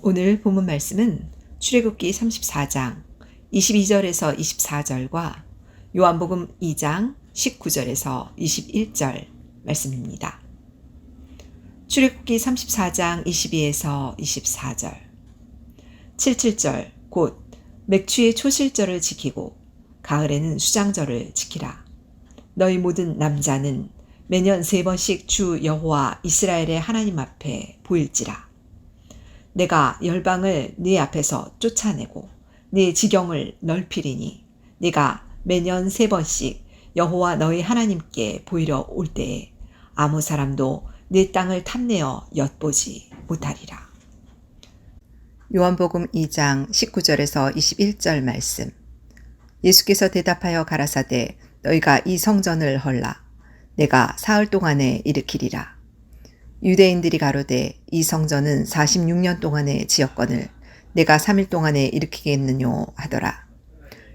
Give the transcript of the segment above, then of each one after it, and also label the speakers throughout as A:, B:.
A: 오늘 본문 말씀은 출애굽기 34장 22절에서 24절과 요한복음 2장 19절에서 21절 말씀입니다. 출애굽기 34장 22에서 24절 77절 곧 맥추의 초실절을 지키고 가을에는 수장절을 지키라. 너희 모든 남자는 매년 3번씩 주 여호와 이스라엘의 하나님 앞에 보일지라. 내가 열방을 네 앞에서 쫓아내고 네 지경을 넓히리니 네가 매년 3번씩 여호와 너희 하나님께 보이러 올 때에 아무 사람도 네 땅을 탐내어 엿보지 못하리라. 요한복음 2장 19절에서 21절 말씀. 예수께서 대답하여 가라사대 너희가 이 성전을 헐라. 내가 사흘 동안에 일으키리라. 유대인들이 가로되 이 성전은 46년 동안의 지었거늘 내가 3일 동안에 일으키겠느뇨 하더라.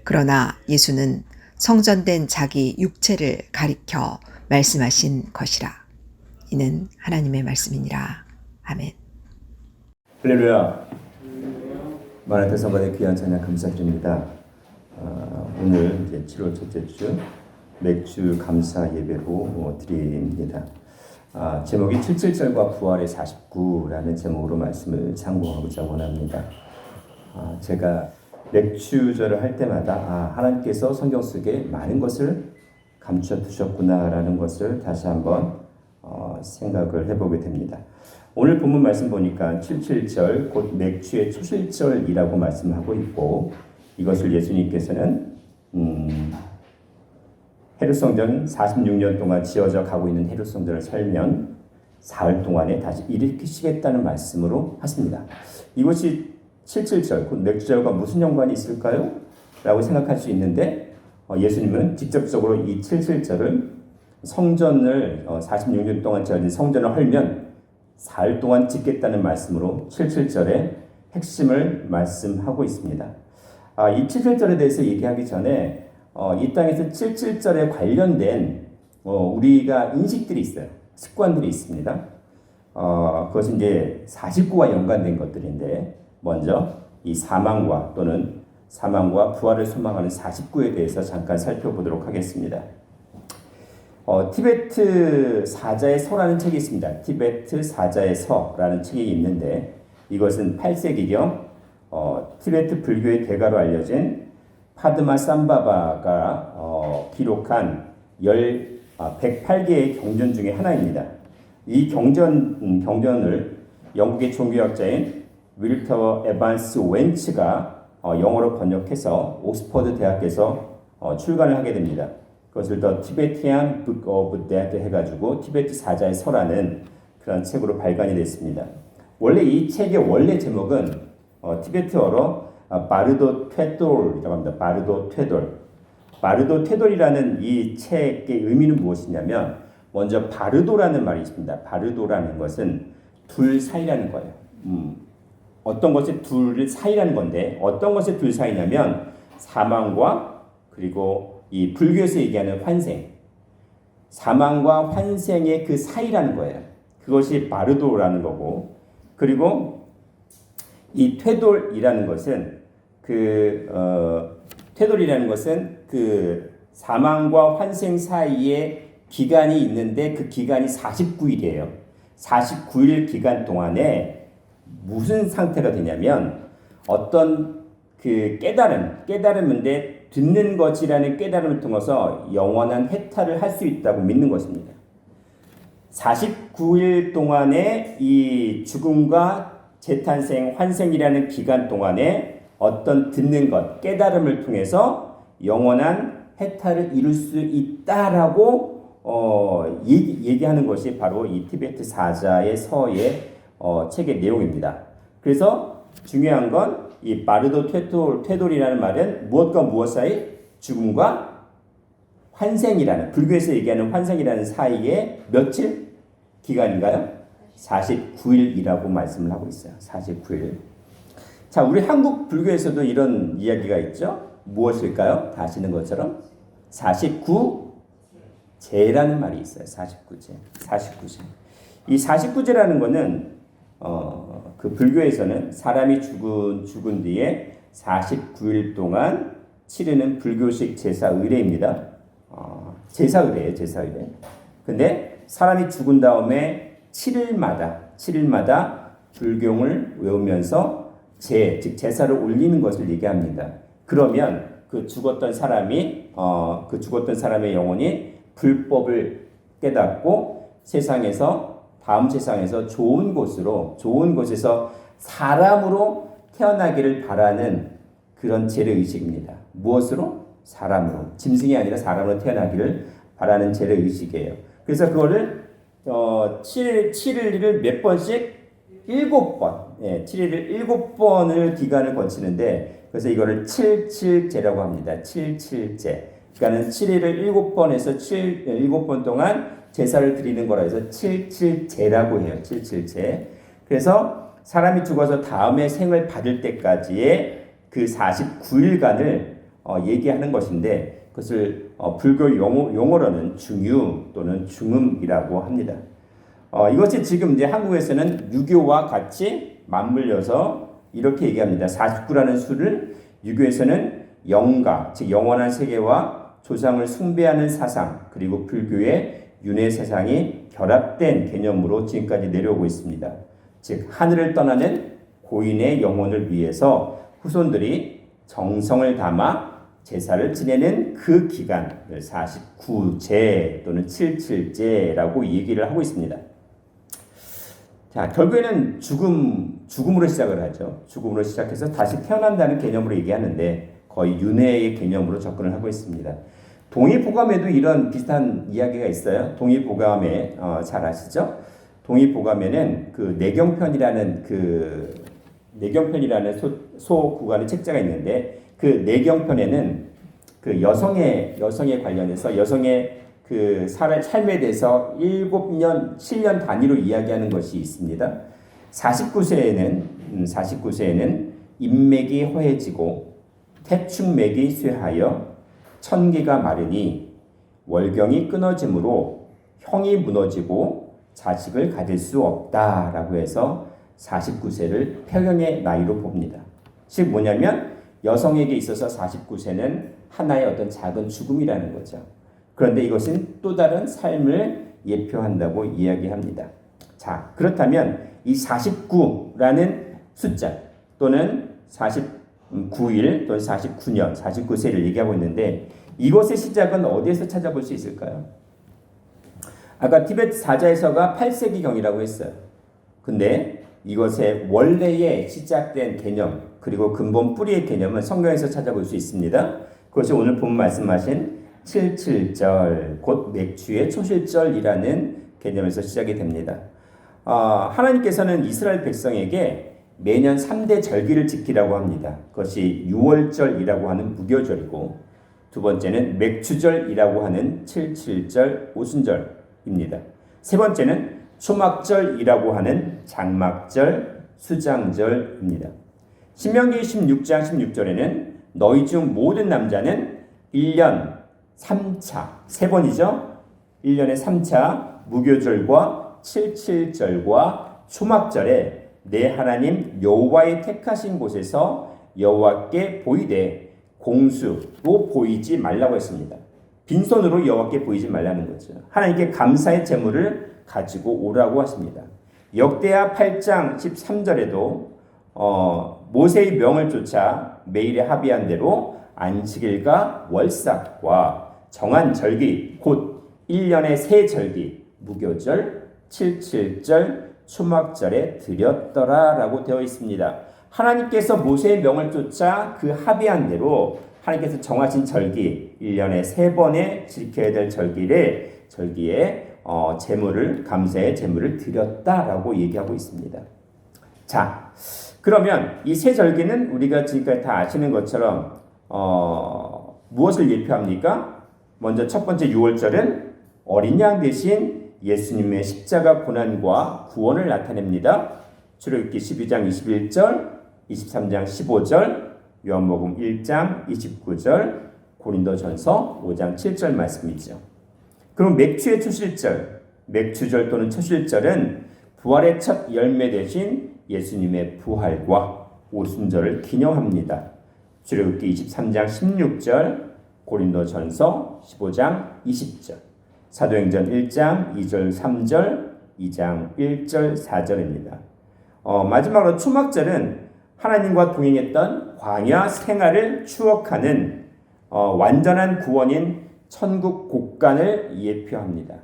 A: 그러나 예수는 성전된 자기 육체를 가리켜 말씀하신 것이라. 이는 하나님의 말씀이니라. 아멘.
B: 할렐루야. 마라테 성관의 귀한 찬양 감사드립니다. 오늘 이제 7월 첫째 주 맥주 감사 예배로 드립니다. 제목이 77절과 부활의 49라는 제목으로 말씀을 상고하고자 원합니다. 제가 맥주절을 할 때마다 하나님께서 성경 속에 많은 것을 감춰 두셨구나라는 것을 다시 한번 생각을 해보게 됩니다. 오늘 본문 말씀 보니까 77절 곧 맥주의 초실절이라고 말씀하고 있고 이것을 예수님께서는 헤롯성전 46년 동안 지어져 가고 있는 헤롯성전을 살면 사흘 동안에 다시 일으키시겠다는 말씀으로 하십니다. 이것이 77절 곧 맥주절과 무슨 연관이 있을까요? 라고 생각할 수 있는데 예수님은 직접적으로 이 77절을 성전을 46년 동안 지어진 성전을 헐면 사흘 동안 짓겠다는 말씀으로 77절의 핵심을 말씀하고 있습니다. 이 77절에 대해서 얘기하기 전에 이 땅에서 77절에 관련된 우리가 인식들이 있어요. 습관들이 있습니다. 그것은 이제 49와 연관된 것들인데 먼저 이 사망과 또는 사망과 부활을 소망하는 49에 대해서 잠깐 살펴보도록 하겠습니다. 티베트 사자의 서라는 책이 있습니다. 티베트 사자의 서라는 책이 있는데 이것은 8세기경 티베트 불교의 대가로 알려진 파드마 삼바바가 기록한 108개의 경전 중에 하나입니다. 이 경전을 영국의 종교학자인 윌터 에반스 웬츠가 영어로 번역해서 옥스퍼드 대학에서 출간을 하게 됩니다. 그것을 더 티베티안 북 오브 데드 해가지고 티베트 사자의 서라는 그런 책으로 발간이 됐습니다. 원래 이 책의 원래 제목은 티베트어로 바르도 퇴돌이라고 합니다. 바르도 퇴돌. 바르도 퇴돌이라는 이 책의 의미는 무엇이냐면 먼저 바르도라는 말이 있습니다. 바르도라는 것은 둘 사이라는 거예요. 어떤 것이 둘 사이라는 건데 어떤 것이 둘 사이냐면 사망과 그리고 이 불교에서 얘기하는 환생. 사망과 환생의 그 사이라는 거예요. 그것이 바르도라는 거고 그리고 이 퇴돌이라는 것은 퇴돌이라는 것은 그 사망과 환생 사이에 기간이 있는데 그 기간이 49일이에요. 49일 기간 동안에 무슨 상태가 되냐면 어떤 그 깨달음인데 듣는 것이라는 깨달음을 통해서 영원한 해탈을 할 수 있다고 믿는 것입니다. 49일 동안의 이 죽음과 재탄생, 환생이라는 기간 동안에 어떤 듣는 것, 깨달음을 통해서 영원한 해탈을 이룰 수 있다라고 얘기하는 것이 바로 이 티베트 사자의 서의 책의 내용입니다. 그래서 중요한 건 이 바르도 퇴돌이라는 말은 무엇과 무엇 사이? 죽음과 환생이라는 불교에서 얘기하는 환생이라는 사이에 며칠 기간인가요? 49일이라고 말씀을 하고 있어요. 49일. 자, 우리 한국 불교에서도 이런 이야기가 있죠. 무엇일까요? 다 아시는 것처럼 49제라는 말이 있어요. 49제. 이 49제라는 거는 그 불교에서는 사람이 죽은 뒤에 49일 동안 치르는 불교식 제사 의례입니다. 제사 의례예요, 제사 의례. 근데 사람이 죽은 다음에 7일마다 불경을 외우면서 즉 제사를 올리는 것을 얘기합니다. 그러면 그 죽었던 사람의 영혼이 불법을 깨닫고 다음 세상에서 좋은 곳에서 사람으로 태어나기를 바라는 그런 재래 의식입니다. 무엇으로? 사람으로. 짐승이 아니라 사람으로 태어나기를 바라는 재래 의식이에요. 그래서 그거를 7일을 몇 번씩 7번. 7일을 7번을 기간을 거치는데 그래서 이거를 77제라고 합니다. 77제. 그러니까는 7일을 7번에서 7번 동안 제사를 드리는 거라 해서 77제라고 해요. 77제. 그래서 사람이 죽어서 다음에 생을 받을 때까지의 그 49일간을 얘기하는 것인데 그것을 불교 용어로는 중유 또는 중음이라고 합니다. 이것이 지금 이제 한국에서는 유교와 같이 맞물려서 이렇게 얘기합니다. 49라는 수를 유교에서는 영가, 즉 영원한 세계와 조상을 숭배하는 사상, 그리고 불교의 윤회 세상이 결합된 개념으로 지금까지 내려오고 있습니다. 즉 하늘을 떠나는 고인의 영혼을 위해서 후손들이 정성을 담아 제사를 지내는 그 기간을 49제 또는 77제라고 얘기를 하고 있습니다. 자, 결국에는 죽음으로 시작을 하죠. 죽음으로 시작해서 다시 태어난다는 개념으로 얘기하는데 거의 윤회의 개념으로 접근을 하고 있습니다. 동의보감에도 이런 비슷한 이야기가 있어요. 동의보감에 잘 아시죠? 동의보감에는 그 내경편이라는 소 구간의 책자가 있는데 그 내경편에는 그 여성에 관련해서 여성의 그 삶에 대해서 7년 단위로 이야기하는 것이 있습니다. 49세에는 인맥이 허해지고 태축맥이 쇠하여 천기가 마르니 월경이 끊어지므로 형이 무너지고 자식을 가질 수 없다라고 해서 49세를 폐경의 나이로 봅니다. 즉 뭐냐면 여성에게 있어서 49세는 하나의 어떤 작은 죽음이라는 거죠. 그런데 이것은 또 다른 삶을 예표한다고 이야기합니다. 자, 그렇다면 이 49라는 숫자 또는 49일 또는 49년, 49세를 얘기하고 있는데 이것의 시작은 어디에서 찾아볼 수 있을까요? 아까 티베트 사자에서가 8세기경이라고 했어요. 근데 이것의 원래의 시작된 개념 그리고 근본 뿌리의 개념은 성경에서 찾아볼 수 있습니다. 그것이 오늘 본 말씀하신 77절 곧 맥주의 초실절이라는 개념에서 시작이 됩니다. 하나님께서는 이스라엘 백성에게 매년 3대 절기를 지키라고 합니다. 그것이 6월절이라고 하는 무교절이고 두 번째는 맥주절이라고 하는 77절 오순절입니다. 세 번째는 초막절이라고 하는 장막절 수장절입니다. 신명기 16장 16절에는 너희 중 모든 남자는 1년 3차, 세 번이죠. 1년에 3차 무교절과 77절과 초막절에 내 하나님 여호와의 택하신 곳에서 여호와께 보이되 공수로 보이지 말라고 했습니다. 빈손으로 여호와께 보이지 말라는 거죠. 하나님께 감사의 제물을 가지고 오라고 하십니다. 역대하 8장 13절에도 모세의 명을 쫓아 매일에 합의한 대로 안식일과 월삭과 정한 절기 곧 1년의 세 절기 무교절, 77절, 초막절에 드렸더라라고 되어 있습니다. 하나님께서 모세의 명을 쫓아 그 합의한 대로 하나님께서 정하신 절기 1년에 세 번에 지켜야 될 절기에 감사의 제물을 드렸다라고 얘기하고 있습니다. 자, 그러면 이 세 절기는 우리가 지금까지 다 아시는 것처럼 무엇을 예표합니까? 먼저 첫 번째 6월절은 어린 양 대신 예수님의 십자가 고난과 구원을 나타냅니다. 출애굽기 12장 21절, 23장 15절, 요한복음 1장 29절, 고린도전서 5장 7절 말씀이죠. 그럼 맥주의 초실절, 맥주절 또는 초실절은 부활의 첫 열매 대신 예수님의 부활과 오순절을 기념합니다. 출애굽기 23장 16절, 고린도전서 15장 20절, 사도행전 1장 2절 3절, 2장 1절 4절입니다. 마지막으로 초막절은 하나님과 동행했던 광야 생활을 추억하는 완전한 구원인 천국 곡간을 예표합니다.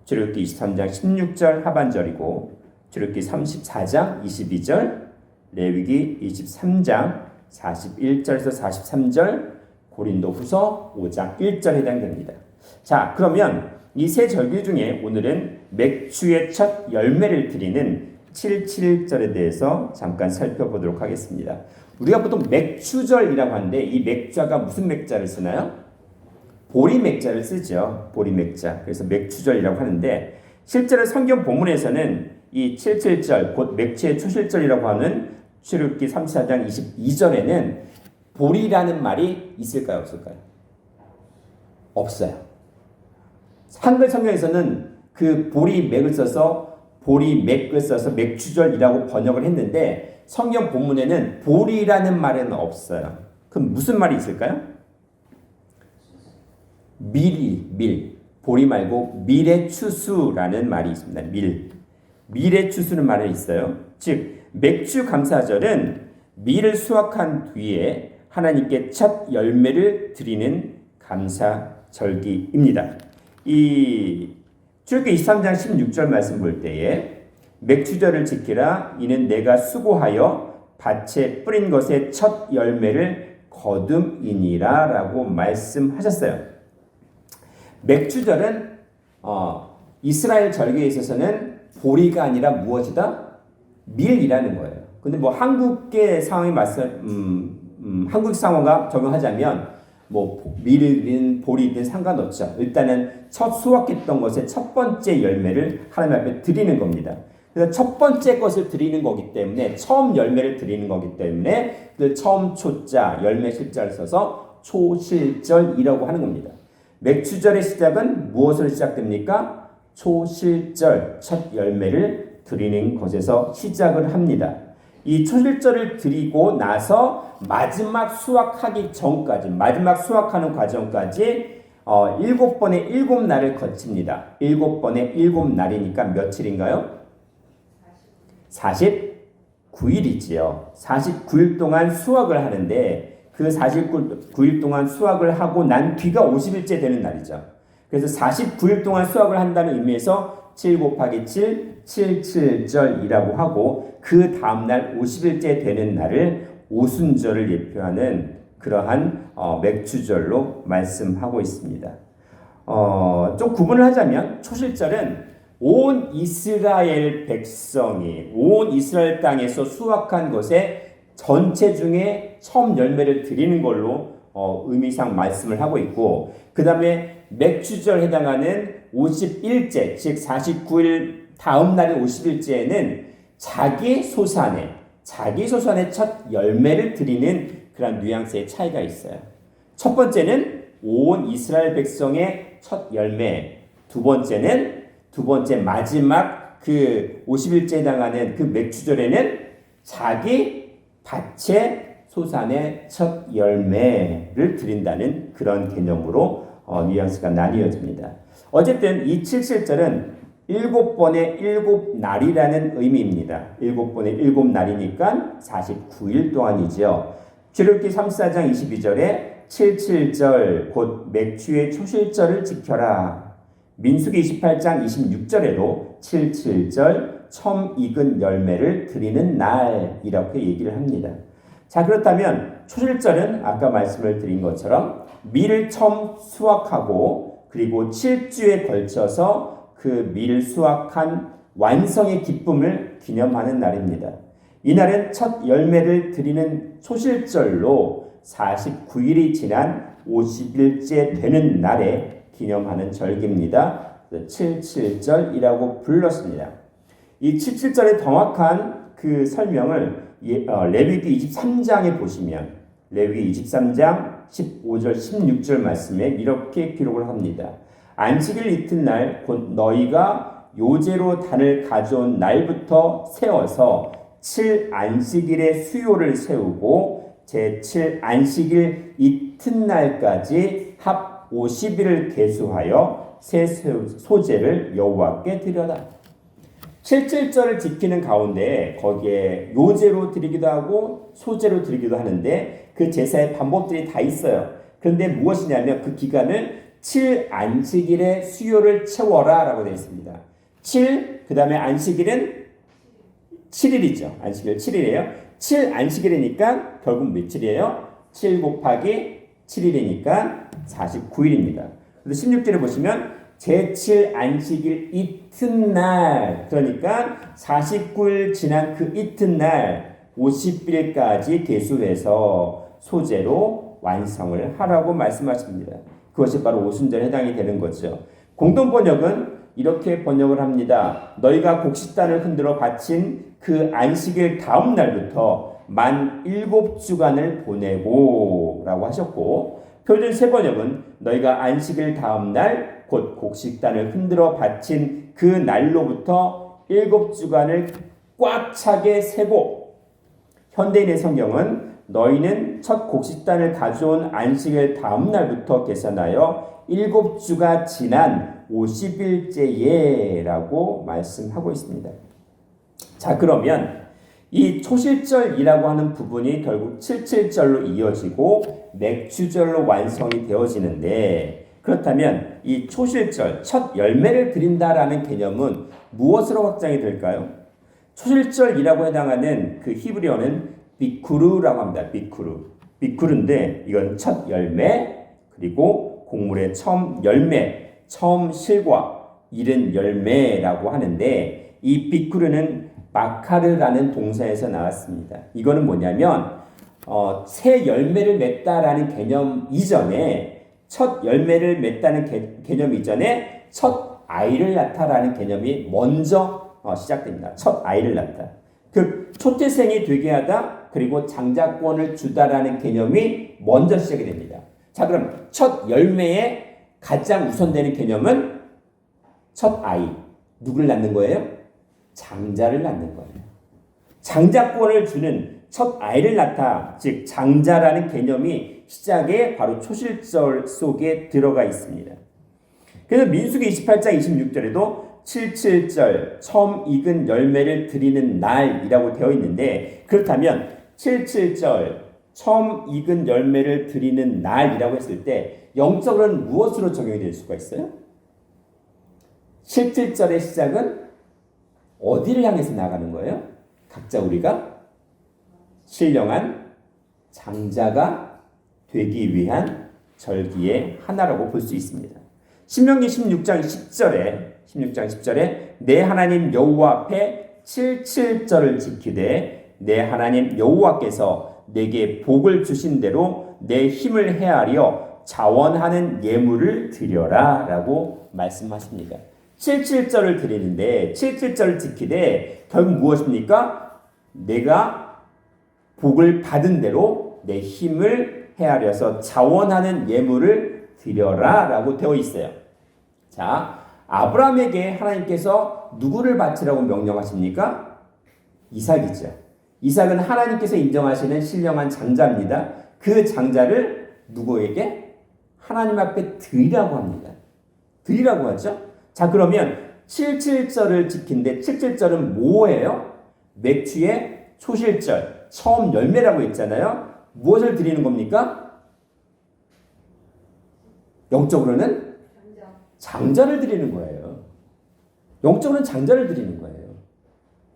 B: 출애굽기 23장 16절 하반절이고 출애굽기 34장 22절, 레위기 23장 41절에서 43절, 고린도후서 5장 1절에 해당됩니다. 자, 그러면 이 세 절기 중에 오늘은 맥주의 첫 열매를 드리는 77절에 대해서 잠깐 살펴보도록 하겠습니다. 우리가 보통 맥주절이라고 하는데 이 맥자가 무슨 맥자를 쓰나요? 보리 맥자를 쓰죠. 보리 맥자. 그래서 맥주절이라고 하는데 실제로 성경 본문에서는 이 77절 곧 맥주의 초실절이라고 하는 출애굽기 34장 22절에는 보리라는 말이 있을까요? 없을까요? 없어요. 한글 성경에서는 그 보리 맥을 써서 보리 맥을 써서 맥주절이라고 번역을 했는데 성경 본문에는 보리라는 말은 없어요. 그럼 무슨 말이 있을까요? 밀. 보리 말고 밀의 추수라는 말이 있습니다. 밀의 추수는 말이 있어요. 즉 맥주 감사절은 밀을 수확한 뒤에 하나님께 첫 열매를 드리는 감사절기입니다. 이 출애굽기 23장 16절 말씀 볼 때에 맥주절을 지키라 이는 내가 수고하여 밭에 뿌린 것의 첫 열매를 거둠이니라 라고 말씀하셨어요. 맥주절은 이스라엘 절기에 있어서는 보리가 아니라 무엇이다? 밀이라는 거예요. 근데 뭐 한국의 상황에 한국 상황과 적용하자면 뭐 밀이든 보리든 상관없죠. 일단은 첫 수확했던 것의 첫 번째 열매를 하나님 앞에 드리는 겁니다. 그래서 첫 번째 것을 드리는 거기 때문에 처음 열매를 드리는 거기 때문에 그 처음 초자 열매 실자를 써서 초실절이라고 하는 겁니다. 맥주절의 시작은 무엇으로 시작됩니까? 초실절 첫 열매를 드리는 것에서 시작을 합니다. 이 초실절을 드리고 나서 마지막 수확하기 전까지 마지막 수확하는 과정까지 7번의 7날을 거칩니다. 7번의 7날이니까 며칠인가요? 49일이지요. 49일 동안 수확을 하는데 그 49일 동안 수확을 하고 난 뒤가 50일째 되는 날이죠. 그래서 49일 동안 수확을 한다는 의미에서 7 곱하기 7, 77절이라고 하고 그 다음날 50일째 되는 날을 오순절을 예표하는 그러한 맥주절로 말씀하고 있습니다. 좀 구분을 하자면 초실절은 온 이스라엘 백성이 온 이스라엘 땅에서 수확한 것의 전체 중에 처음 열매를 드리는 걸로 의미상 말씀을 하고 있고 그 다음에 맥주절 해당하는 51째 즉 49일 다음 날인 50일째에는 자기 소산의 첫 열매를 드리는 그런 뉘앙스의 차이가 있어요. 첫 번째는 온 이스라엘 백성의 첫 열매, 두 번째 마지막 그 50일째 해당하는 그 맥주절에는 자기 밭의 소산의 첫 열매를 드린다는 그런 개념으로 뉘앙스가 나뉘어집니다. 어쨌든 이 77절은 7번의 7날이라는 의미입니다. 7번의 7날이니까 49일 동안이죠. 출애굽기 34장 22절에 77절 곧 맥주의 초실절을 지켜라. 민수기 28장 26절에도 77절 처음 익은 열매를 드리는 날 이렇게 얘기를 합니다. 자, 그렇다면 초실절은 아까 말씀을 드린 것처럼 밀을 처음 수확하고 그리고 7주에 걸쳐서 그 밀을 수확한 완성의 기쁨을 기념하는 날입니다. 이날은 첫 열매를 드리는 초실절로 49일이 지난 50일째 되는 날에 기념하는 절기입니다. 77절이라고 불렀습니다. 이 77절의 정확한 그 설명을 레위기 23장에 보시면 레위기 23장 15절 16절 말씀에 이렇게 기록을 합니다. 안식일 이튿날 곧 너희가 요제로 단을 가져온 날부터 세워서 7안식일의 수요를 세우고 제7안식일 이튿날까지 합 50일을 계수하여 새 소제를 여호와께 드려라. 7.7절을 지키는 가운데 거기에 요제로 드리기도 하고 소제로 드리기도 하는데 그 제사의 방법들이 다 있어요. 그런데 무엇이냐면 그 기간을 7안식일의 수요를 채워라 라고 되어 있습니다. 7, 그 다음에 안식일은 7일이죠. 안식일 7일이에요. 7안식일이니까 결국 며칠이에요? 7 곱하기 7일이니까 49일입니다. 그래서 16절에 보시면 제7안식일 이튿날, 그러니까 49일 지난 그 이튿날 50일까지 계수해서 소제로 완성을 하라고 말씀하십니다. 그것이 바로 오순절에 해당이 되는 거죠. 공동번역은 이렇게 번역을 합니다. 너희가 곡식단을 흔들어 바친 그 안식일 다음 날부터 만 7주간을 보내고 라고 하셨고, 표준 세번역은 너희가 안식일 다음 날 곧 곡식단을 흔들어 바친 그 날로부터 7주간을 꽉 차게 세고, 현대인의 성경은 너희는 첫 곡식단을 가져온 안식일 다음 날부터 계산하여 7주가 지난 50일째에 라고 말씀하고 있습니다. 자, 그러면 이 초실절이라고 하는 부분이 결국 77절로 이어지고 맥주절로 완성이 되어지는데, 그렇다면 이 초실절, 첫 열매를 드린다라는 개념은 무엇으로 확장이 될까요? 초실절이라고 해당하는 그 히브리어는 비쿠르라고 합니다. 비쿠르인데 이건 첫 열매, 그리고 곡물의 처음 열매, 처음 실과 이른 열매라고 하는데, 이 비쿠르는 마카르라는 동사에서 나왔습니다. 이거는 뭐냐면 새 열매를 맺다라는 개념 이전에, 첫 열매를 맺다는 개념 이전에 첫 아이를 낳다라는 개념이 먼저 시작됩니다. 첫 아이를 낳다. 그 초태생이 되게 하다, 그리고 장자권을 주다라는 개념이 먼저 시작이 됩니다. 자, 그럼 첫 열매에 가장 우선되는 개념은 첫 아이. 누구를 낳는 거예요? 장자를 낳는 거예요. 장자권을 주는 첫 아이를 낳다, 즉 장자라는 개념이 시작에 바로 초실절 속에 들어가 있습니다. 그래서 민수기 28장 26절에도 77절 처음 익은 열매를 드리는 날이라고 되어 있는데, 그렇다면 77절 처음 익은 열매를 드리는 날이라고 했을 때 영적으로는 무엇으로 적용이 될 수가 있어요? 77절의 시작은 어디를 향해서 나가는 거예요? 각자 우리가 신령한 장자가 되기 위한 절기의 하나라고 볼 수 있습니다. 신명기 16장 10절에 내 하나님 여호와 앞에 77절을 지키되 내 하나님 여호와께서 내게 복을 주신 대로 내 힘을 헤아려 자원하는 예물을 드려라 라고 말씀하십니다. 77절을 드리는데 77절을 지키되 결국 무엇입니까? 내가 복을 받은 대로 내 힘을 헤아려서 자원하는 예물을 드려라 라고 되어 있어요. 자, 아브라함에게 하나님께서 누구를 바치라고 명령하십니까? 이삭이죠. 이삭은 하나님께서 인정하시는 신령한 장자입니다. 그 장자를 누구에게? 하나님 앞에 드리라고 합니다. 드리라고 하죠. 자, 그러면 77절을 지킨데 77절은 뭐예요? 맥주의 초실절, 처음 열매라고 했잖아요. 무엇을 드리는 겁니까? 영적으로는 장자를 드리는 거예요. 영적으로는 장자를 드리는 거예요.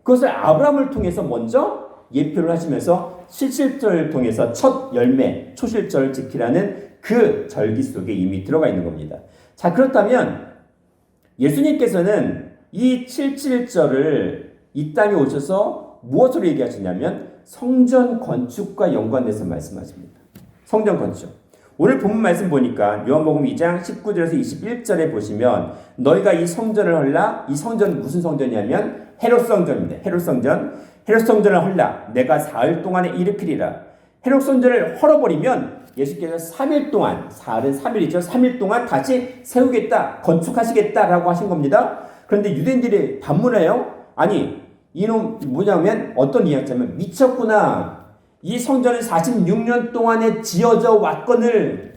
B: 그것을 아브라함을 통해서 먼저 예표를 하시면서 77절을 통해서 첫 열매, 초실절을 지키라는 그 절기 속에 이미 들어가 있는 겁니다. 자, 그렇다면 예수님께서는 이 77절을 이 땅에 오셔서 무엇으로 얘기하시냐면 성전 건축과 연관돼서 말씀하십니다. 성전 건축. 오늘 본문 말씀 보니까 요한복음 2장 19절에서 21절에 보시면 너희가 이 성전을 헐라. 이 성전은 무슨 성전이냐면 헤롯 성전입니다. 헤롯 성전을 헐라. 내가 사흘 동안에 일으키리라. 헤롯 성전을 헐어버리면 예수께서 3일 동안, 사흘은 3일이죠. 3일 동안 다시 세우겠다, 건축하시겠다라고 하신 겁니다. 그런데 유대인들이 반문해요. 아니, 이놈 뭐냐면 어떤 이야기냐면 미쳤구나. 이 성전은 46년 동안에 지어져 왔거늘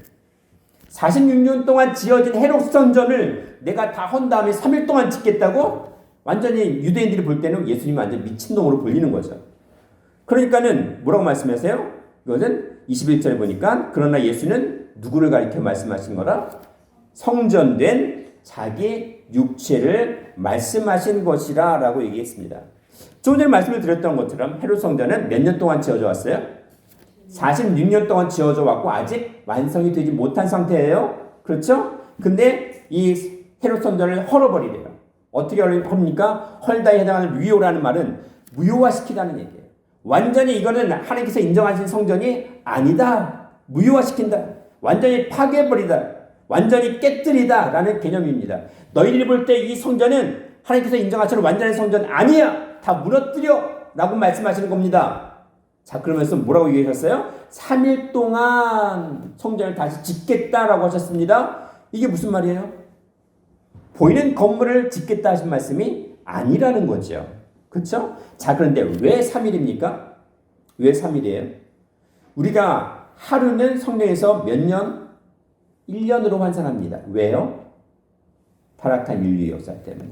B: 46년 동안 지어진 헤롯 성전을 내가 다 헌 다음에 3일 동안 짓겠다고? 완전히 유대인들이 볼 때는 예수님이 완전 미친놈으로 보이는 거죠. 그러니까는 뭐라고 말씀하세요? 이것은 21절에 보니까 그러나 예수는 누구를 가리켜 말씀하신 거라? 성전된 자기 육체를 말씀하신 것이라 라고 얘기했습니다. 조금 전에 말씀을 드렸던 것처럼 헤롯 성전은 몇 년 동안 지어져 왔어요? 46년 동안 지어져 왔고 아직 완성이 되지 못한 상태예요. 그렇죠? 근데 이 헤롯 성전을 헐어버리래요. 어떻게 헐입니까? 헐다에 해당하는 위요라는 말은 무효화시키다는 얘기예요. 완전히 이거는 하나님께서 인정하신 성전이 아니다. 무효화시킨다. 완전히 파괴해버리다. 완전히 깨뜨리다 라는 개념입니다. 너희들이 볼 때 이 성전은 하나님께서 인정하시는 완전한 성전 아니야. 다 무너뜨려 라고 말씀하시는 겁니다. 자, 그러면서 뭐라고 얘기하셨어요? 3일 동안 성전을 다시 짓겠다라고 하셨습니다. 이게 무슨 말이에요? 보이는 건물을 짓겠다 하신 말씀이 아니라는 거죠. 그렇죠? 자, 그런데 왜 3일입니까? 왜 3일이에요? 우리가 하루는 성령에서 몇 년? 1년으로 환산합니다. 왜요? 타락한 인류의 역사 때문에.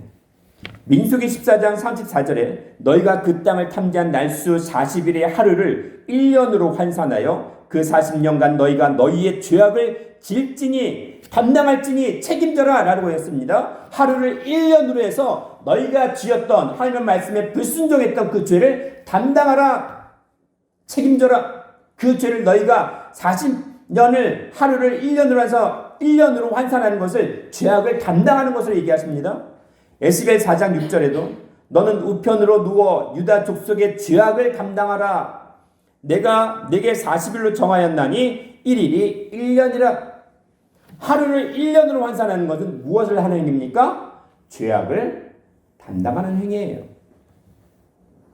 B: 민수기 14장 34절에 너희가 그 땅을 탐지한 날수 40일의 하루를 1년으로 환산하여 그 40년간 너희가 너희의 죄악을 질지니 담당할지니 책임져라 라고 했습니다. 하루를 1년으로 해서 너희가 지었던 하나님의 말씀에 불순종했던 그 죄를 담당하라. 책임져라. 그 죄를 너희가 40년을 하루를 1년으로 해서 1년으로 환산하는 것을 죄악을 담당하는 것으로 얘기하십니다. 에스겔 4장 6절에도 너는 우편으로 누워 유다 족속의 죄악을 감당하라. 내가 네게 40일로 정하였나니 1일이 1년이라. 하루를 1년으로 환산하는 것은 무엇을 하는 행위입니까? 죄악을 담당하는 행위예요.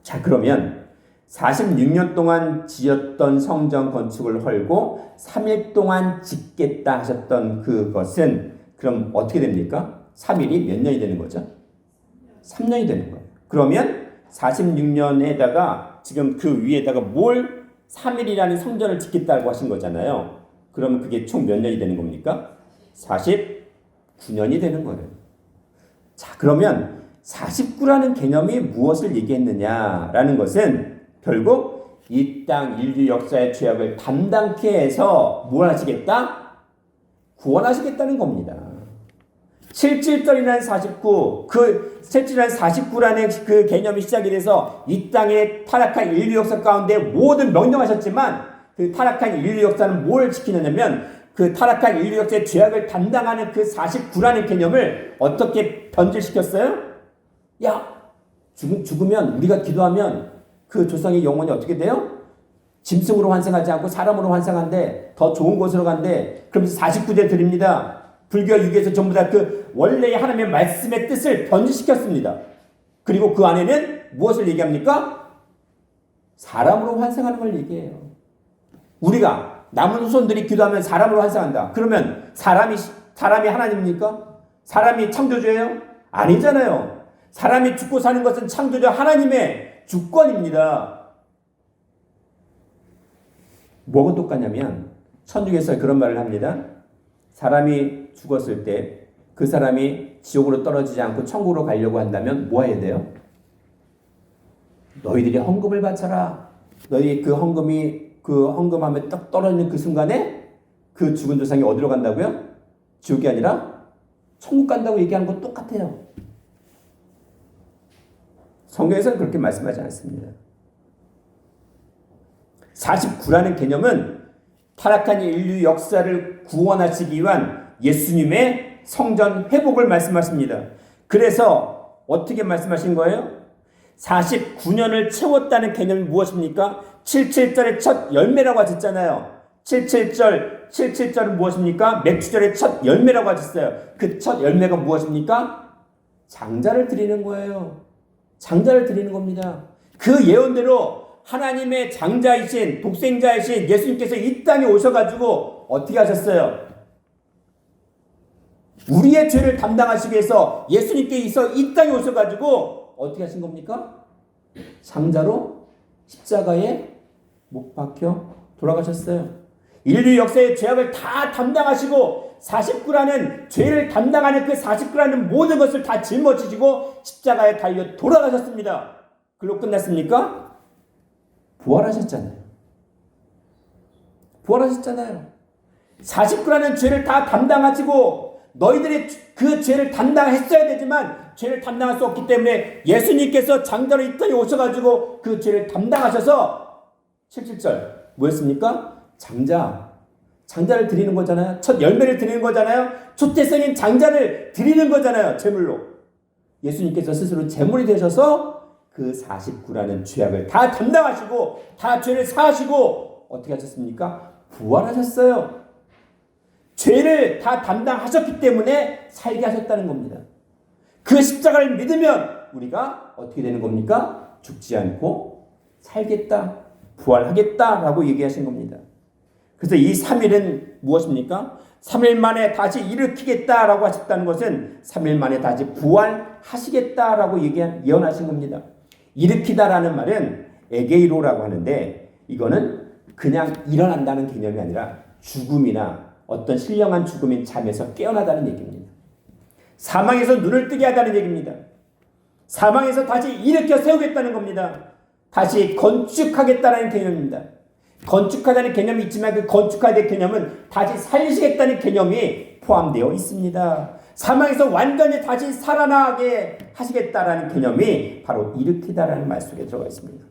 B: 자, 그러면 46년 동안 지었던 성전 건축을 헐고 3일 동안 짓겠다 하셨던 그것은 그럼 어떻게 됩니까? 3일이 몇 년이 되는 거죠? 3년이 되는 거예요. 그러면 46년에다가 지금 그 위에다가 뭘 3일이라는 성전을 짓겠다고 하신 거잖아요. 그러면 그게 총 몇 년이 되는 겁니까? 49년이 되는 거예요. 자, 그러면 49라는 개념이 무엇을 얘기했느냐라는 것은 결국 이 땅 인류 역사의 죄악을 담당케 해서 뭘 하시겠다? 구원하시겠다는 겁니다. 77절이라는 49, 그 77이라는 49라는 그 개념이 시작이 돼서 이 땅의 타락한 인류 역사 가운데 모든 명령하셨지만 그 타락한 인류 역사는 뭘 지키느냐면 그 타락한 인류 역사의 죄악을 담당하는 그 49라는 개념을 어떻게 변질시켰어요? 야, 죽으면 우리가 기도하면 그 조상의 영혼이 어떻게 돼요? 짐승으로 환생하지 않고 사람으로 환생한데 더 좋은 곳으로 간대. 그러면서 49제 드립니다. 불교와 유교에서 전부 다 그 원래의 하나님의 말씀의 뜻을 변질시켰습니다. 그리고 그 안에는 무엇을 얘기합니까? 사람으로 환생하는 걸 얘기해요. 우리가 남은 후손들이 기도하면 사람으로 환생한다. 그러면 사람이 하나님입니까? 사람이 창조주예요? 아니잖아요. 사람이 죽고 사는 것은 창조주 하나님의 주권입니다. 뭐가 똑같냐면 천주교에서 그런 말을 합니다. 사람이 죽었을 때 그 사람이 지옥으로 떨어지지 않고 천국으로 가려고 한다면 뭐 해야 돼요? 너희들이 헌금을 바쳐라. 너희 그 헌금하면 딱 떨어지는 그 순간에 그 죽은 조상이 어디로 간다고요? 지옥이 아니라 천국 간다고 얘기하는 건 똑같아요. 성경에서는 그렇게 말씀하지 않습니다. 49라는 개념은 타락한 인류 역사를 구원하시기 위한 예수님의 성전 회복을 말씀하십니다. 그래서 어떻게 말씀하신 거예요? 49년을 채웠다는 개념이 무엇입니까? 77절의 첫 열매라고 하셨잖아요. 77절은 무엇입니까? 맥주절의 첫 열매라고 하셨어요. 그 첫 열매가 무엇입니까? 장자를 드리는 거예요. 장자를 드리는 겁니다. 그 예언대로 하나님의 장자이신 독생자이신 예수님께서 이 땅에 오셔가지고 어떻게 하셨어요? 우리의 죄를 담당하시기 위해서 예수님께서 이 땅에 오셔가지고 어떻게 하신 겁니까? 상자로 십자가에 못 박혀 돌아가셨어요. 인류 역사의 죄악을 다 담당하시고 49라는 죄를 담당하는 그 49라는 모든 것을 다 짊어지시고 십자가에 달려 돌아가셨습니다. 그걸로 끝났습니까? 부활하셨잖아요. 부활하셨잖아요. 49라는 죄를 다 담당하시고 너희들이 그 죄를 담당했어야 되지만 죄를 담당할 수 없기 때문에 예수님께서 장자로 이 땅에 오셔가지고 그 죄를 담당하셔서 77절 뭐였습니까? 장자를 드리는 거잖아요. 첫 열매를 드리는 거잖아요. 초태생인 장자를 드리는 거잖아요. 제물로. 예수님께서 스스로 제물이 되셔서 그 49라는 죄악을 다 담당하시고 다 죄를 사하시고 어떻게 하셨습니까? 부활하셨어요. 죄를 다 담당하셨기 때문에 살게 하셨다는 겁니다. 그 십자가를 믿으면 우리가 어떻게 되는 겁니까? 죽지 않고 살겠다, 부활하겠다라고 얘기하신 겁니다. 그래서 이 3일은 무엇입니까? 3일 만에 다시 일으키겠다라고 하셨다는 것은 3일 만에 다시 부활하시겠다라고 예언하신 겁니다. 일으키다라는 말은 에게이로라고 하는데 이거는 그냥 일어난다는 개념이 아니라 죽음이나 어떤 신령한 죽음인 잠에서 깨어나다는 얘기입니다. 사망에서 눈을 뜨게 하다는 얘기입니다. 사망에서 다시 일으켜 세우겠다는 겁니다. 다시 건축하겠다는 개념입니다. 건축하다는 개념이 있지만 그 건축하다의 개념은 다시 살리시겠다는 개념이 포함되어 있습니다. 사망에서 완전히 다시 살아나게 하시겠다라는 개념이 바로 일으키다라는 말 속에 들어가 있습니다.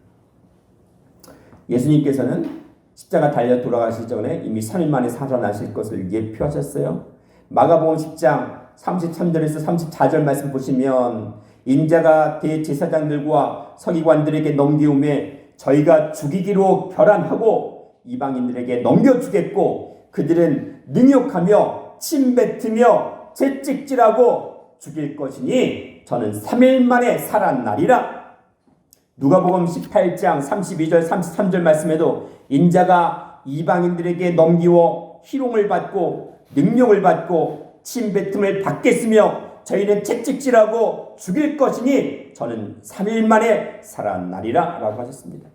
B: 예수님께서는 십자가 달려 돌아가시기 전에 이미 3일 만에 살아나실 것을 예표하셨어요. 마가복음 10장 33절에서 34절 말씀 보시면 인자가 대제사장들과 서기관들에게 넘기움에 저희가 죽이기로 결안하고 이방인들에게 넘겨주겠고 그들은 능욕하며 침뱉으며 채찍질하고 죽일 것이니 저는 3일 만에 살아나리라. 누가복음 18장 32절 33절 말씀에도 인자가 이방인들에게 넘기워 희롱을 받고 능욕을 받고 침뱉음을 받겠으며 저희는 채찍질하고 죽일 것이니 저는 3일 만에 살아나리라 라고 하셨습니다.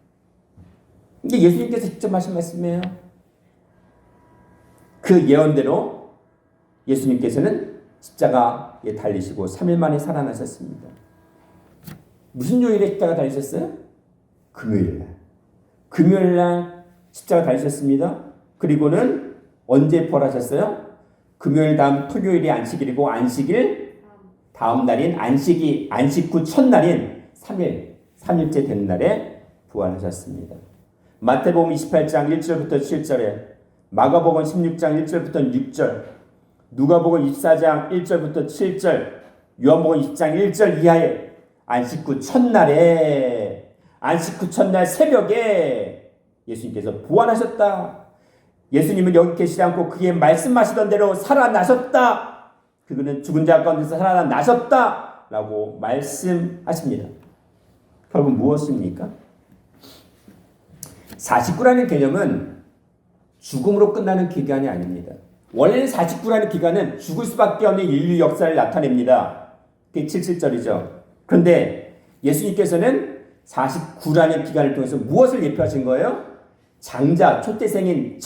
B: 이게 예수님께서 직접 하신 말씀이에요. 그 예언대로 예수님께서는 십자가에 달리시고 3일 만에 살아나셨습니다. 무슨 요일에 십자가 달리셨어요? 금요일날. 금요일날 십자가 달리셨습니다. 그리고는 언제 부활하셨어요? 금요일 다음 토요일이 안식일이고 안식일 다음 날인 안식 후 첫날인 3일째 되는 날에 부활하셨습니다. 마태복음 28장 1절부터 7절에 마가복음 16장 1절부터 6절 누가복음 24장 1절부터 7절 요한복음 20장 1절 이하에 안식 후 첫날 새벽에 예수님께서 부활하셨다. 예수님은 여기 계시지 않고 그의 말씀하시던 대로 살아나셨다. 그분은 죽은 자 가운데서 살아나셨다 라고 말씀하십니다. 결국 무엇입니까? 49라는 개념은 죽음으로 끝나는 기간이 아닙니다. 원래는 49라는 기간은 죽을 수밖에 없는 인류 역사를 나타냅니다. 그게 77절이죠. 그런데 예수님께서는 49라는 기간을 통해서 무엇을 예표하신 거예요? 장자, 초태생인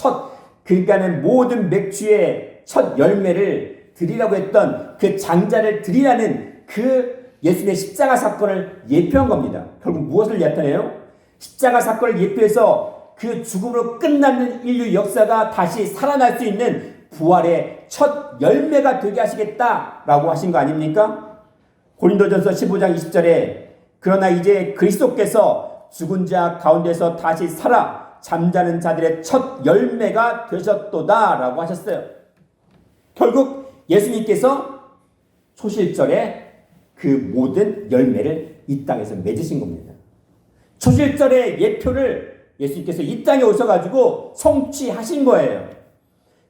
B: 그러니까는 모든 맥주의 첫 열매를 드리라고 했던 그 장자를 드리라는 그 예수님의 십자가 사건을 예표한 겁니다. 결국 무엇을 나타내요? 십자가 사건을 예표해서 그 죽음으로 끝나는 인류 역사가 다시 살아날 수 있는 부활의 첫 열매가 되게 하시겠다라고 하신 거 아닙니까? 고린도전서 15장 20절에 그러나 이제 그리스도께서 죽은 자 가운데서 다시 살아 잠자는 자들의 첫 열매가 되셨도다 라고 하셨어요. 결국 예수님께서 초실절에 그 모든 열매를 이 땅에서 맺으신 겁니다. 초실절의 예표를 예수님께서 이 땅에 오셔가지고 성취하신 거예요.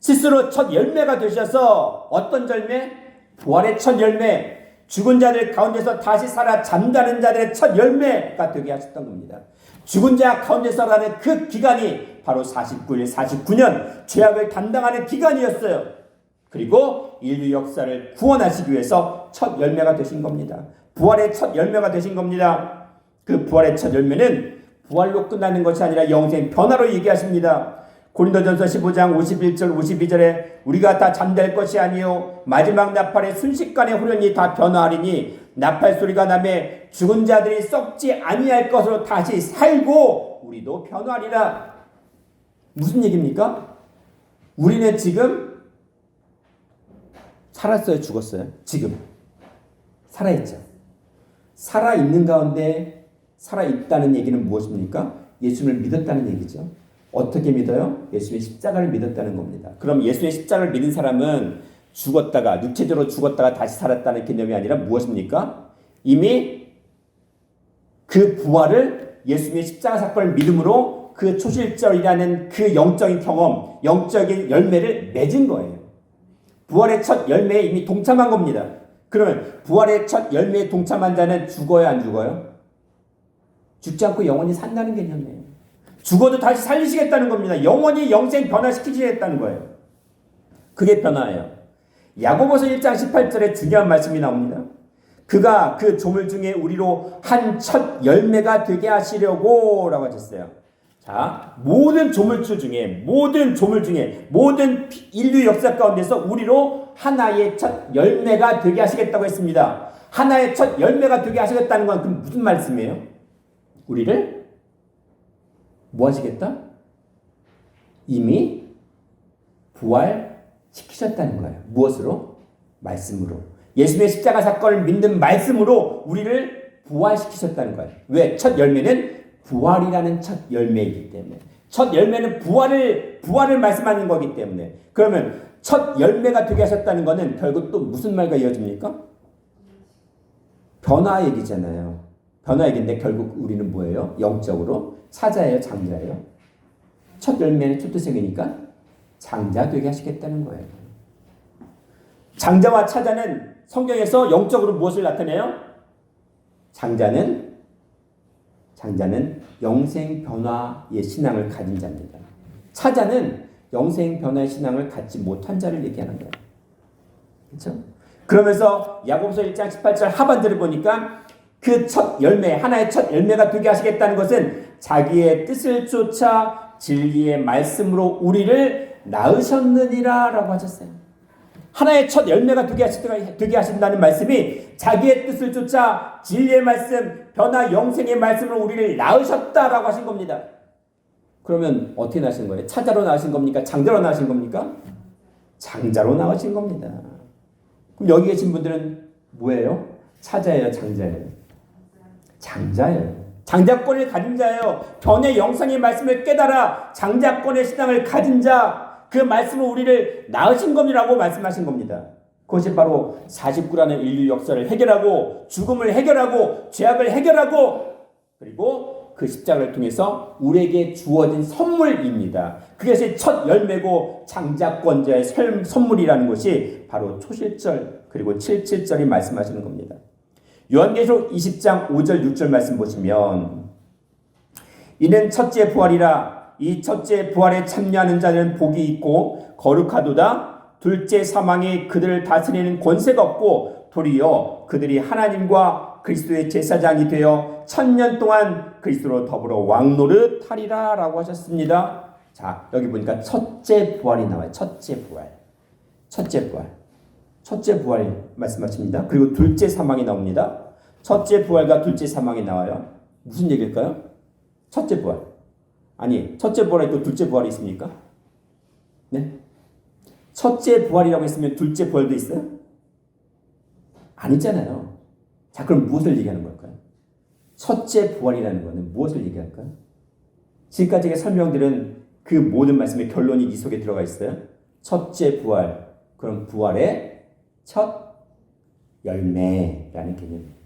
B: 스스로 첫 열매가 되셔서 어떤 열매? 부활의 첫 열매, 죽은 자들 가운데서 다시 살아 잠자는 자들의 첫 열매가 되게 하셨던 겁니다. 죽은 자 가운데서라는 그 기간이 바로 49년 죄악을 담당하는 기간이었어요. 그리고 인류 역사를 구원하시기 위해서 첫 열매가 되신 겁니다. 부활의 첫 열매가 되신 겁니다. 그 부활의 첫 열매는 부활로 끝나는 것이 아니라 영생 변화로 얘기하십니다. 고린도전서 15장 51절 52절에 우리가 다 잠될 것이 아니요 마지막 나팔의 순식간에 후련히 다 변화하리니 나팔 소리가 나매 죽은 자들이 썩지 아니할 것으로 다시 살고 우리도 변화하리라. 무슨 얘기입니까? 우리는 지금 살았어요, 죽었어요? 지금 살아있죠. 살아있는 가운데 살아있다는 얘기는 무엇입니까? 예수님을 믿었다는 얘기죠. 어떻게 믿어요? 예수님의 십자가를 믿었다는 겁니다. 그럼 예수님의 십자가를 믿은 사람은 죽었다가 육체적으로 죽었다가 다시 살았다는 개념이 아니라 무엇입니까? 이미 그 부활을 예수님의 십자가 사건을 믿음으로 그 초실절이라는 그 영적인 경험, 영적인 열매를 맺은 거예요. 부활의 첫 열매에 이미 동참한 겁니다. 그러면 부활의 첫 열매에 동참한 자는 죽어요, 안 죽어요? 죽지 않고 영원히 산다는 개념이에요. 죽어도 다시 살리시겠다는 겁니다. 영원히 영생 변화시키시겠다는 거예요. 그게 변화예요. 야고보서 1장 18절에 중요한 말씀이 나옵니다. 그가 그 조물 중에 우리로 한 첫 열매가 되게 하시려고 라고 하셨어요. 자, 모든 조물주 중에 모든 인류 역사 가운데서 우리로 하나의 첫 열매가 되게 하시겠다고 했습니다. 하나의 첫 열매가 되게 하시겠다는 건 그럼 무슨 말씀이에요? 우리를 뭐 하시겠다? 이미 부활시키셨다는 거예요. 무엇으로? 말씀으로. 예수님의 십자가 사건을 믿는 말씀으로 우리를 부활시키셨다는 거예요. 왜? 첫 열매는 부활이라는 첫 열매이기 때문에. 첫 열매는 부활을 말씀하는 거기 때문에. 그러면 첫 열매가 되게 하셨다는 것은 결국 또 무슨 말과 이어집니까? 변화 얘기잖아요. 변화 얘기인데 결국 우리는 뭐예요? 영적으로 사자예요, 장자예요? 첫 열매는 초토색이니까 장자 되게 하시겠다는 거예요. 장자와 차자는 성경에서 영적으로 무엇을 나타내요? 장자는 영생 변화의 신앙을 가진 자입니다. 차자는 영생 변화의 신앙을 갖지 못한 자를 얘기하는 거예요. 그렇죠? 그러면서 야고보서 1장 18절 하반절을 보니까 그 첫 열매, 하나의 첫 열매가 되게 하시겠다는 것은 자기의 뜻을 쫓아 진리의 말씀으로 우리를 낳으셨느니라 라고 하셨어요. 하나의 첫 열매가 되게 하신다는 말씀이 자기의 뜻을 쫓아 진리의 말씀, 변화 영생의 말씀으로 우리를 낳으셨다라고 하신 겁니다. 그러면 어떻게 낳으신 거예요? 차자로 낳으신 겁니까? 장자로 낳으신 겁니까? 장자로 낳으신 겁니다. 그럼 여기 계신 분들은 뭐예요? 차자예요, 장자예요? 장자예요. 장자권을 가진 자예요. 변의 영생의 말씀을 깨달아 장자권의 신앙을 가진 자, 그 말씀으로 우리를 낳으신 겁니다라고 말씀하신 겁니다. 그것이 바로 49라는 인류 역사를 해결하고 죽음을 해결하고 죄악을 해결하고 그리고 그 십자가를 통해서 우리에게 주어진 선물입니다. 그것이 첫 열매고 장자권자의 선물이라는 것이 바로 초실절 그리고 77절이 말씀하시는 겁니다. 요한계시록 20장 5절 6절 말씀 보시면 이는 첫째 부활이라 이 첫째 부활에 참여하는 자는 복이 있고 거룩하도다. 둘째 사망이 그들을 다스리는 권세가 없고 도리어 그들이 하나님과 그리스도의 제사장이 되어 1000년 동안 그리스도로 더불어 왕노릇 하리라 라고 하셨습니다. 자, 여기 보니까 첫째 부활이 나와요. 첫째 부활 말씀하십니다. 그리고 둘째 사망이 나옵니다. 첫째 부활과 둘째 사망이 나와요. 무슨 얘기일까요? 첫째 부활. 아니, 첫째 부활이 있고 둘째 부활이 있습니까? 네? 첫째 부활이라고 했으면 둘째 부활도 있어요? 아니잖아요. 자, 그럼 무엇을 얘기하는 걸까요? 첫째 부활이라는 것은 무엇을 얘기할까요? 지금까지 제가 설명드린 그 모든 말씀의 결론이 이 속에 들어가 있어요. 첫째 부활. 그럼 부활의 첫 열매라는 개념입니다.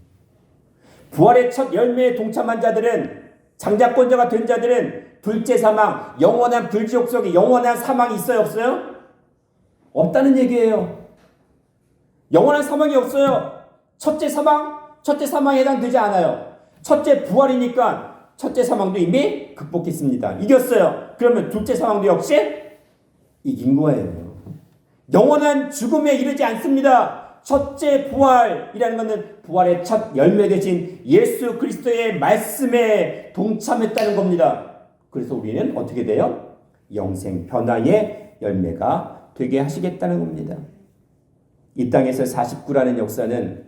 B: 부활의 첫 열매에 동참한 자들은 장자권자가 된 자들은 둘째 사망, 영원한 불지옥 속에 영원한 사망이 있어요, 없어요? 없다는 얘기예요. 영원한 사망이 없어요. 첫째 사망에 해당되지 않아요. 첫째 부활이니까 첫째 사망도 이미 극복했습니다. 이겼어요. 그러면 둘째 사망도 역시 이긴 거예요. 영원한 죽음에 이르지 않습니다. 첫째 부활이라는 것은 부활의 첫 열매 되신 예수 그리스도의 말씀에 동참했다는 겁니다. 그래서 우리는 어떻게 돼요? 영생 변화의 열매가 되게 하시겠다는 겁니다. 이 땅에서 49라는 역사는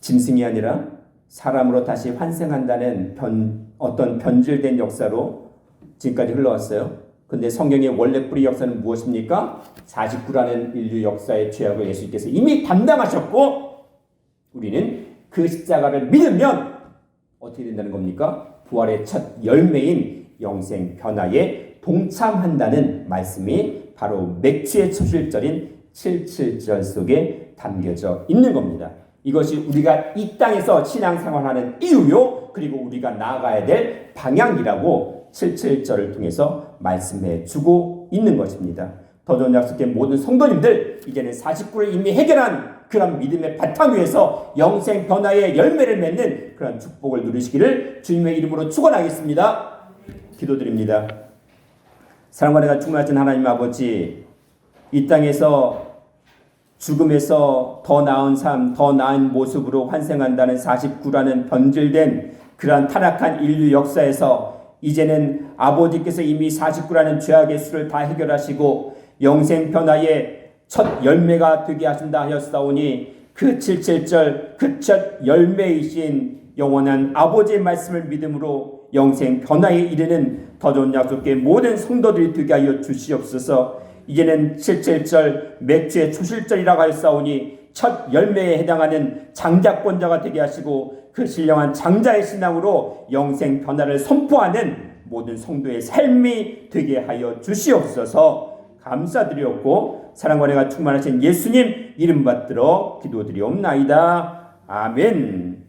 B: 짐승이 아니라 사람으로 다시 환생한다는 어떤 변질된 역사로 지금까지 흘러왔어요. 근데 성경의 원래 뿌리 역사는 무엇입니까? 49라는 인류 역사의 죄악을 예수님께서 이미 담당하셨고 우리는 그 십자가를 믿으면 어떻게 된다는 겁니까? 부활의 첫 열매인 영생 변화에 동참한다는 말씀이 바로 맥주의 초실절인 77절 속에 담겨져 있는 겁니다. 이것이 우리가 이 땅에서 신앙생활하는 이유요, 그리고 우리가 나아가야 될 방향이라고 77절을 통해서 말씀해 주고 있는 것입니다. 더 좋은 약속의 모든 성도님들, 이제는 49를 이미 해결한 그런 믿음의 바탕 위에서 영생 변화의 열매를 맺는 그런 축복을 누리시기를 주님의 이름으로 축원하겠습니다. 기도드립니다. 사랑과 은혜가 충만하신 하나님 아버지, 이 땅에서 죽음에서 더 나은 삶, 더 나은 모습으로 환생한다는 49라는 변질된 그러한 타락한 인류 역사에서 이제는 아버지께서 이미 49라는 죄악의 수를 다 해결하시고 영생 변화의 첫 열매가 되게 하신다 하였사오니 그 77절 그 첫 열매이신 영원한 아버지의 말씀을 믿음으로 영생 변화에 이르는 더 좋은 약속의 모든 성도들이 되게 하여 주시옵소서. 이제는 77절 맥주의 초실절이라고 하였사오니 첫 열매에 해당하는 장자권자가 되게 하시고 그 신령한 장자의 신앙으로 영생 변화를 선포하는 모든 성도의 삶이 되게 하여 주시옵소서. 감사드리옵고 사랑과 은혜가 충만하신 예수님 이름 받들어 기도드리옵나이다. 아멘.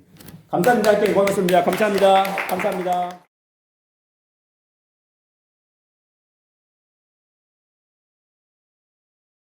B: 감사합니다. 고맙습니다. 감사합니다. 감사합니다.